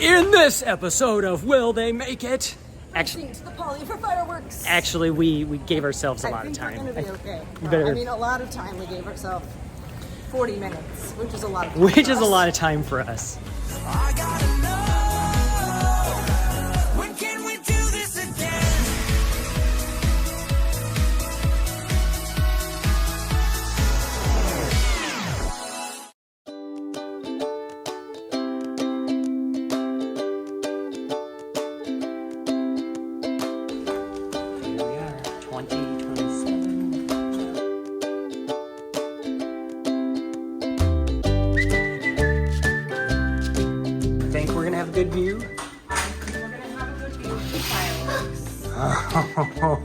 In this episode of Will They Make It? Actually, to the poly for fireworks. Actually, we gave ourselves a lot of time. We're gonna be okay. Better. I mean, a lot of time. We gave ourselves 40 minutes, which is a lot of time. Which is a lot of time for us. I gotta know, when can we do this again? Here we are, 2027. Think we're gonna have a good view? We're gonna have a good view of the fireworks.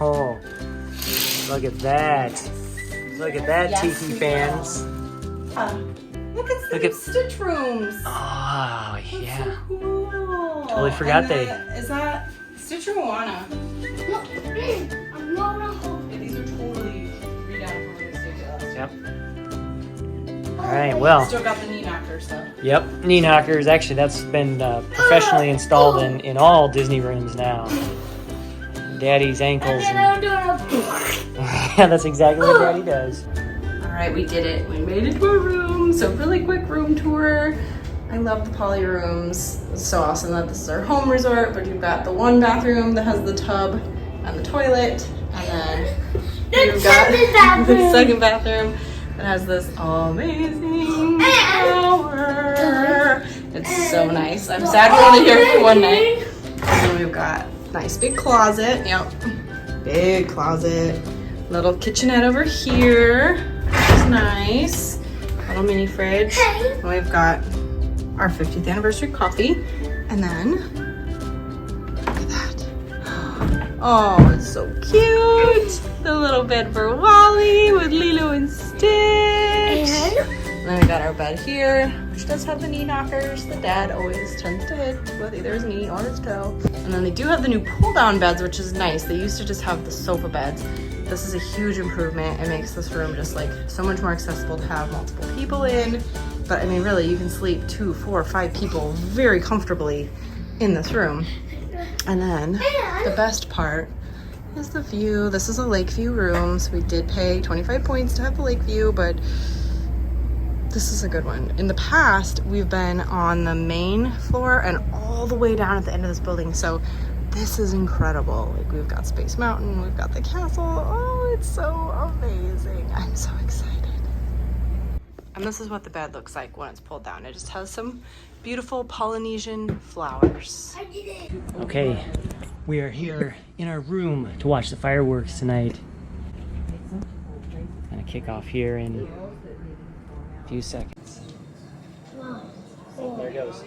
Oh, look at that. Look at that, Yes, Tiki we fans. Look at Look the at- stitch rooms. Oh, yeah. So cool. Totally forgot And is that Stitch or Moana? I'm gonna hold Yeah, these are totally redone from when we stayed at last. Yep. All right, well. Still got the knee knockers though. Yep, knee knockers. Actually, that's been professionally installed in all Disney rooms now. Daddy's ankles. and And, I'm doing a yeah, that's exactly what Daddy does. All right, we did it. We made it to a room. So really quick room tour. I love the poly rooms. It's so awesome that this is our home resort, but you've got the one bathroom that has the tub and the toilet, and then you've got the second bathroom that has this amazing shower. It's so nice. I'm sad we're only here for one night. And then we've got nice big closet. Yep, big closet. Little kitchenette over here, which is nice. Little mini fridge. And we've got our 50th anniversary coffee. And then, look at that. Oh, it's so cute. The little bed for Wally with Lilo and Stitch. And then we got our bed here, which does have the knee knockers. The dad always tends to hit with either his knee or his toe. And then they do have the new pull-down beds, which is nice. They used to just have the sofa beds. This is a huge improvement. It makes this room just like so much more accessible to have multiple people in. But I mean, really, you can sleep 2, 4, 5 people very comfortably in this room. And then the best part is the view. This is a lake view room, so we did pay 25 points to have the lake view, but this is a good one. In the past, we've been on the main floor and all the way down at the end of this building, so this is incredible. Like, we've got Space Mountain, we've got the castle. Oh, it's so amazing. I'm so excited. And this is what the bed looks like when it's pulled down. It just has some beautiful Polynesian flowers. I did it. Okay, we are here in our room to watch the fireworks tonight. Gonna kick off here in a few seconds. Oh, there it goes.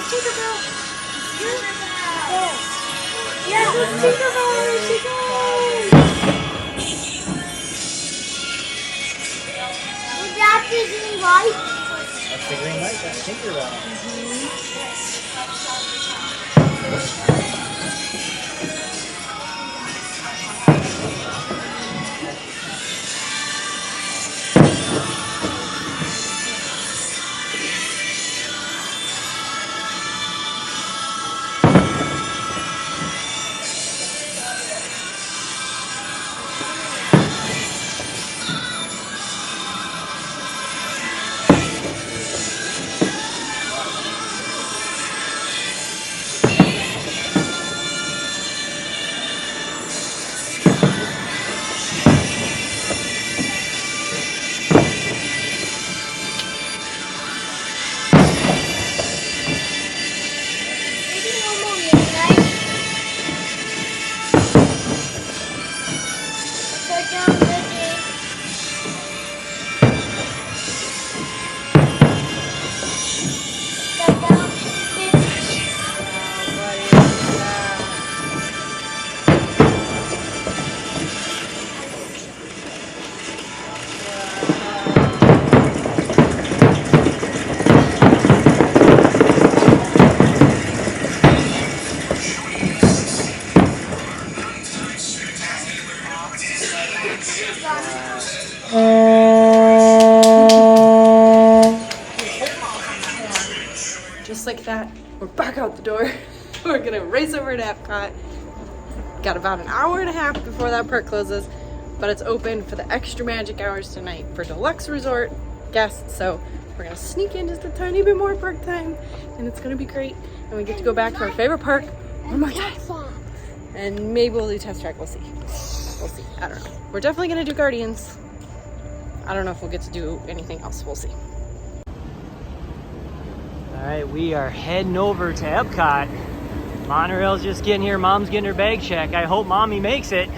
Tinkerbell. Yeah, there's Tinkerbell. There she goes. Is that the green light? That's the green light. That's Tinkerbell. Maybe no more midnight. Put down the game. Put down the Just like that, we're back out the door. We're gonna race over to EPCOT. Got about an hour and a half before that park closes, but it's open for the extra magic hours tonight for deluxe resort guests. So we're gonna sneak in just a tiny bit more park time, and it's gonna be great. And we get to go back to our favorite park one more time. And maybe we'll do test track, we'll see. We'll see, I don't know. We're definitely gonna do Guardians. I don't know if we'll get to do anything else, we'll see. All right, we are heading over to EPCOT. Monorail's just getting here. Mom's getting her bag checked. I hope Mommy makes it.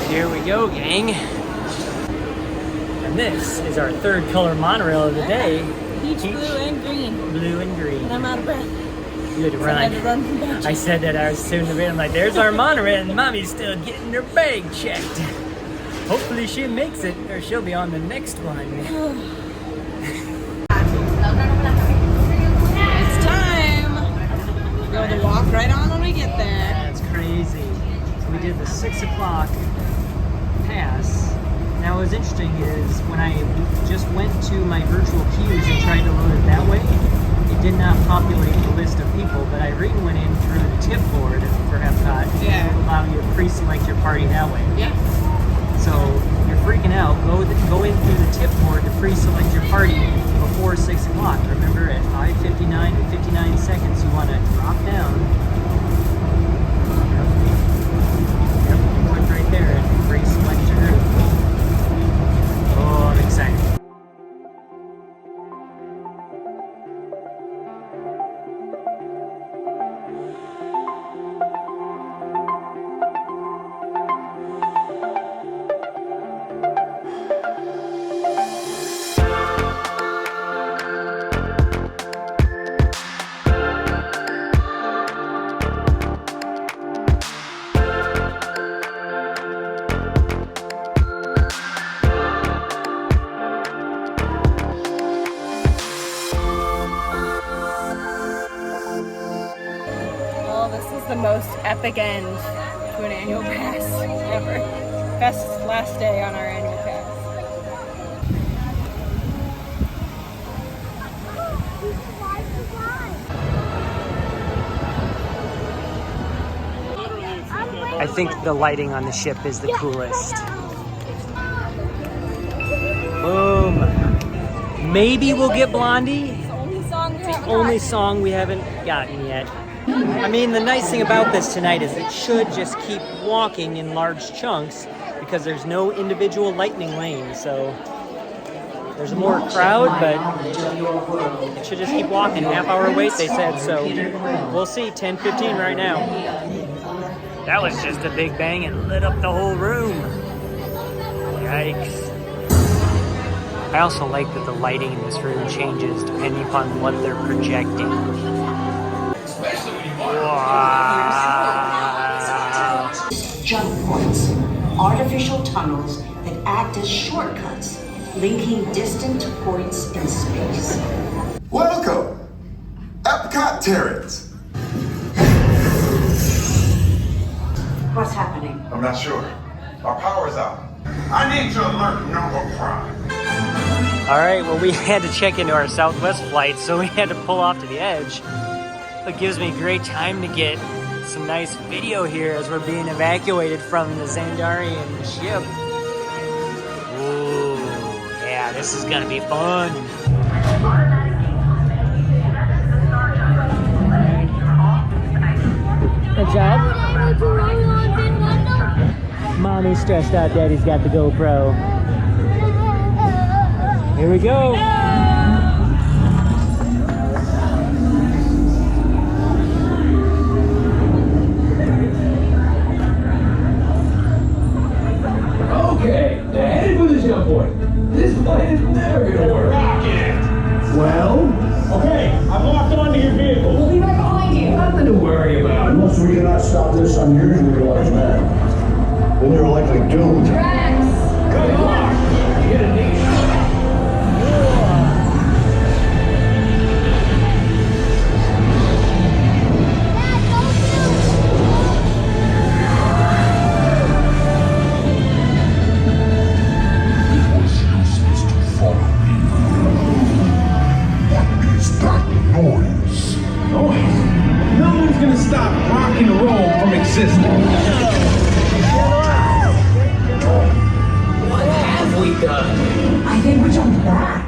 Here we go, gang. And this is our third color monorail of the day. Peach, blue, and green. Blue and green. And I'm out of breath. You had to I had to run. run from back. I said that I was soon to be. I'm like, there's our monorail, and Mommy's still getting her bag checked. Hopefully she makes it, or she'll be on the next one. It's time! We're going to walk right on when we get there. That's crazy. So we did the 6 o'clock pass. Now what was interesting is when I just went to my virtual queues and tried to load it that way, it did not populate the list of people, but Irene went in through the tip board for EPCOT Yeah. to allow you to pre-select your party that way. Yeah. So you're freaking out. Go in through the tip board to pre-select your party before 6 o'clock. Remember, at 5:59 and 59 seconds, you want to drop down. Yep, click right there and pre-select your group. Oh, I'm excited. The most epic end to an annual pass ever. Best last day on our annual pass. I think the lighting on the ship is the coolest. Boom. Maybe we'll get Blondie. Only song we haven't gotten yet. I mean, the nice thing about this tonight is it should just keep walking in large chunks because there's no individual lightning lanes, so there's more crowd, but it should just keep walking. Half-hour wait, they said, so we'll see. 10:15 right now. That was just a big bang. It lit up the whole room. Yikes. I also like that the lighting in this room changes depending upon what they're projecting. Wow. Jump points, artificial tunnels that act as shortcuts, linking distant points in space. Welcome, EPCOT Terrans. What's happening? I'm not sure. Our power's out. I need to alert Number Prime. All right, well, we had to check into our Southwest flight, so we had to pull off to the edge. It gives me great time to get some nice video here as we're being evacuated from the Xandarian ship. Ooh, yeah, this is gonna be fun. Good job. Mommy's stressed out, Daddy's got the GoPro. Here we go. Okay, they're headed for the jump point. This plan is never gonna work. Rocket! Well? Okay, I've locked onto your vehicle. We'll be right behind you. Nothing to worry about. Unless we cannot stop this unusually large man, then you're likely doomed. Good luck! You get a neat shot. What have we done? I think we jumped back.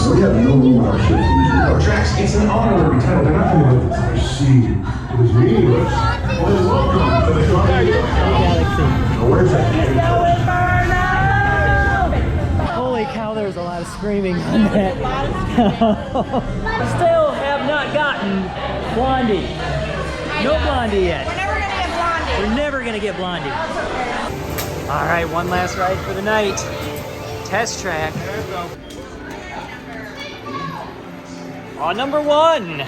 We have no room in our ship. No, Drax, it's an honorary title. They're not going to... I see. It was meaningless. Well, welcome to the Galaxy. Where's that? Holy cow, there's a lot of screaming on that. Still have not gotten Blondie. No Blondie yet. We're never gonna get Blondie. All right, one last ride for the night. Test track. On number one.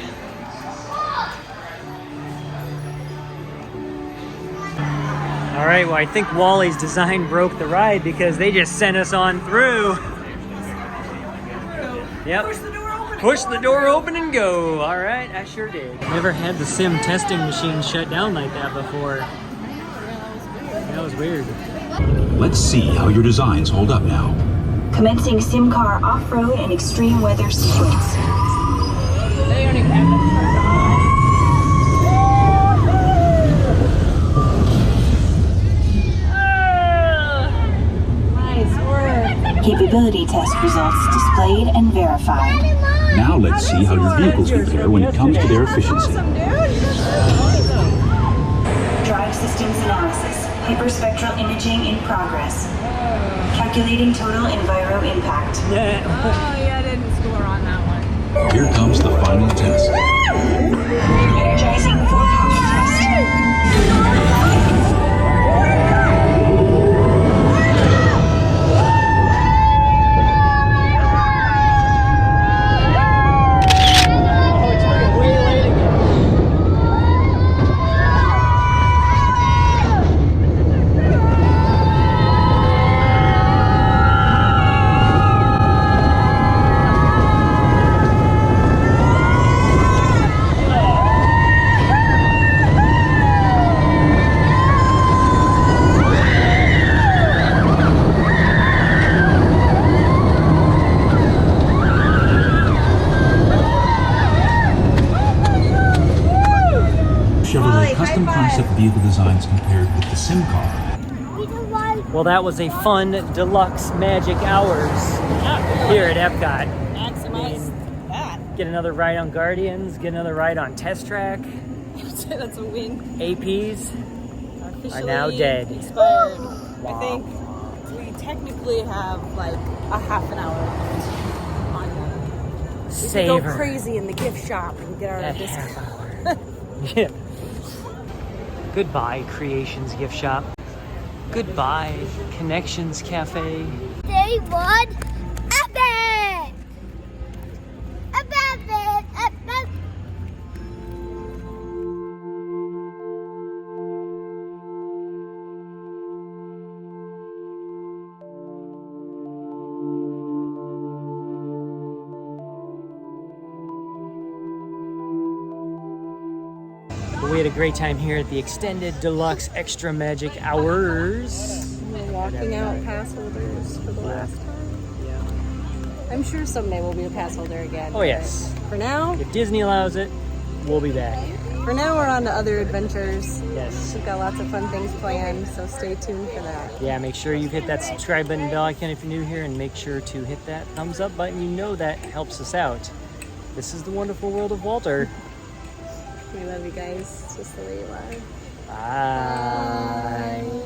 All right, well, I think Wally's design broke the ride because they just sent us on through. Yep. Push the door open and go. All right, I sure did. Never had the sim testing machine shut down like that before. That was weird. Let's see how your designs hold up now. Commencing SimCar off-road and extreme weather sequence. Capability test results displayed and verified. Now let's see how your vehicles compare when it comes to their efficiency. Drive systems analysis. Hyperspectral imaging in progress. Calculating total enviro impact. Oh yeah, I didn't score on that one. Here comes the final test. Energizing for power test. vehicle designs compared with the sim car. Well, that was a fun deluxe magic hours here at EPCOT. Maximize that. Get another ride on Guardians, get another ride on Test Track. That's a win. APs Officially are now dead. Expired. I think we technically have like a half an hour left on them. We could go Savor crazy in the gift shop and get our that discount. half hour. Yeah. Goodbye, Creations Gift Shop. Goodbye, Connections Cafe. Day one, epic! Epic! We had a great time here at the extended deluxe extra magic hours. We're walking out pass holders for the last time. I'm sure someday we'll be a pass holder again. Oh yes. For now, If Disney allows it, we'll be back. we're on to other adventures. Yes. We've got lots of fun things planned, so stay tuned for that. Yeah, make sure you hit that subscribe button, bell icon if you're new here, and make sure to hit that thumbs up button. You know that helps us out. This is the wonderful world of Walter. We love you guys just the way you are. Bye.